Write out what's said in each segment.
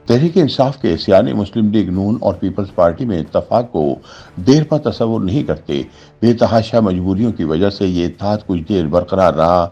तहरीक इंसाफ के सियाने मुस्लिम लीग नून और peoples party में इत्तफाक को देर पा तस्वुर नहीं करते। बेतहाशा मजबूरियों की वजह से ये इत्तेहाद कुछ देर बरकरार रहा,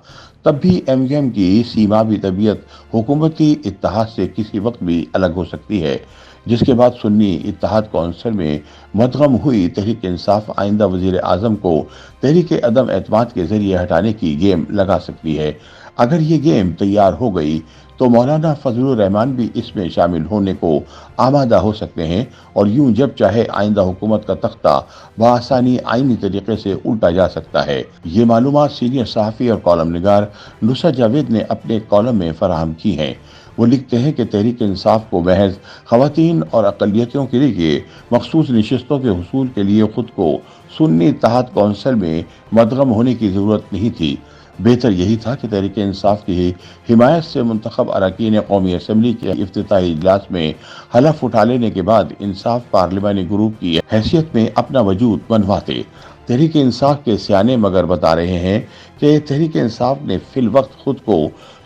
तब भी एमक्यूएम की सीमावी तबीयत हुकूमती इत्तेहाद से किसी वक्त भी अलग हो सकती है, जिसके बाद सुन्नी इत्तेहाद कौंसिल में मुद्गम हुई तहरीक इंसाफ आइंदा वजीर आजम को तहरीक अदम एतमाद के जरिए हटाने की गेम लगा सकती है। अगर ये गेम तैयार हो गई तो मौलाना फजलुर रहमान भी इसमें शामिल होने को आमादा हो सकते हैं और यूं जब चाहे आइंदा हुकूमत का तख्ता बआसानी आईनी तरीके से उल्टा जा सकता है। ये मालूमात सीनियर सहाफ़ी और कॉलम निगार नुसरत जावेद ने अपने कॉलम में फराहम की हैं। वो लिखते हैं कि तहरीक इंसाफ को महज ख़वातीन और अक़लियतों के लिए मखसूस नशिस्तों के हुसूल के लिए खुद को सुन्नी इत्तेहाद कौंसिल में मदगम होने की ज़रूरत नहीं थी। बेहतर यही था कि तहरीक इंसाफ की हिमायत से मुंतखब अरकान कौमी असम्बली के इफ्तिताही इजलास में हलफ उठा लेने के बाद इंसाफ पार्लिमानी ग्रुप की हैसियत में अपना वजूद मनवाते। तहरीक इंसाफ के सियाने मगर बता रहे हैं कि तहरीक इंसाफ ने फिल वक्त खुद को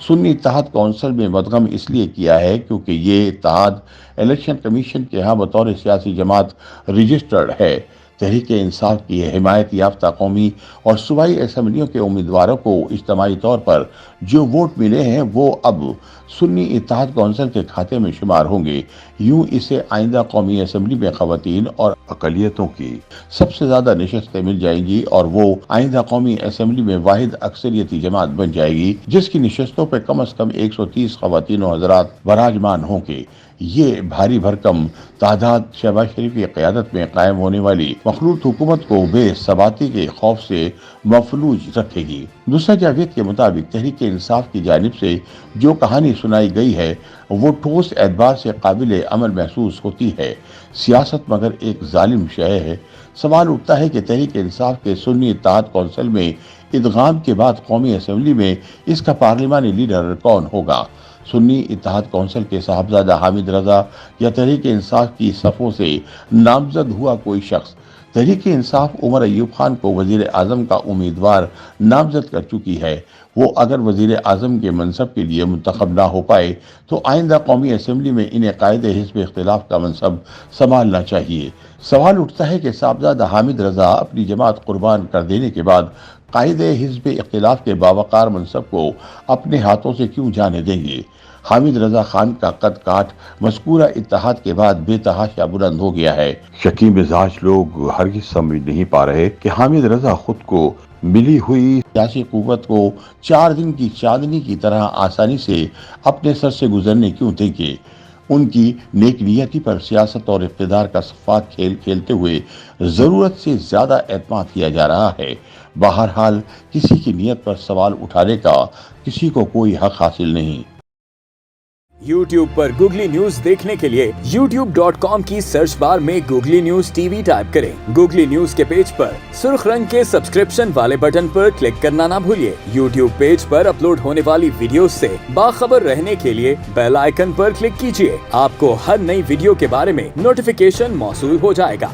सुन्नी इत्तेहाद कौंसिल में मदगम इसलिए किया है क्योंकि ये इत्तेहाद इलेक्शन कमीशन के यहाँ बतौर सियासी जमात रजिस्टर्ड है। तहरीक इंसाफ की हिमायत याफ्ता कौमी और सूबाई असम्बलियों के उम्मीदवारों को इज्तिमाई तौर पर जो वोट मिले हैं वो अब सुन्नी इत्तेहाद कौंसिल के खाते में शुमार होंगे। यूं इसे आइंदा कौमी असम्बली में ख़वातीन और अक़लियतों की सबसे ज़्यादा नशस्तें मिल जाएंगी और वो आइंदा कौमी असम्बली में वाहिद अक्सरियती जमात बन जाएगी जिसकी नशस्तों पर कम अज़ कम 130 ख़वातीन हज़रात बराजमान होंगे। ये भारी भरकम तादाद शहबाज शरीफ की क़यादत में कायम होने वाली मखलूत हुकूमत को बेसबाती के खौफ से मफलूज रखेगी। नुसरत जावेद के मुताबिक तहरीक इंसाफ की जानिब से जो कहानी सुनाई गई है वो ठोस एतबार से काबिल अमल महसूस होती है। सियासत मगर एक जालिम शय है। सवाल उठता है कि तहरीक इंसाफ के सुन्नी इत्तेहाद कौंसिल में इदगाम के बाद कौमी असम्बली में इसका पार्लिमानी लीडर कौन होगा। सुन्नी इत्तेहाद कौंसिल के साहबजादा हामिद रजा या तहरीक इंसाफ की सफ़ों से नामजद हुआ कोई शख्स तहरीक इंसाफ उमर अयूब खान को वजीर आज़म का उम्मीदवार नामजद कर चुकी है। वो अगर वजीर आज़म के मनसब के लिए मुंतखब ना हो पाए तो आइंदा कौमी असम्बली में इन्हें कायदे हिज़्ब इख्तिलाफ का मनसब संभालना चाहिए। सवाल उठता है कि साहबजादा हामिद रजा अपनी जमात कुर्बान कर देने के बाद कायदे हिज़्ब इख्तिलाफ के बावकार मनसब को अपने हाथों से क्यों जाने देंगे। हामिद रजा खान का कद काठ मज़कूरा इत्तेहाद के बाद बेतहाशा बुलंद हो गया है। शकीम मिजाज लोग हरगिज़ समझ नहीं पा रहे कि हामिद रजा खुद को मिली हुई सियासी कुव्वत को 4 दिन की चांदनी की तरह आसानी से अपने सर से गुजरने क्यों देंगे। उनकी नेक नियति पर सियासत और इक़्तिदार का सफ़ाक खेल खेलते हुए ज़रूरत से ज़्यादा एतमाद किया जा रहा है। बहरहाल किसी की नीयत पर सवाल उठाने का किसी को कोई हक हासिल नहीं। YouTube पर गूगली न्यूज देखने के लिए youtube.com की सर्च बार में गूगली न्यूज टीवी टाइप करें। गूगली न्यूज के पेज पर सुर्ख रंग के सब्सक्रिप्शन वाले बटन पर क्लिक करना ना भूलिए। YouTube पेज पर अपलोड होने वाली वीडियोस से बाखबर रहने के लिए बेल आइकन पर क्लिक कीजिए। आपको हर नई वीडियो के बारे में नोटिफिकेशन मौसूल हो जाएगा।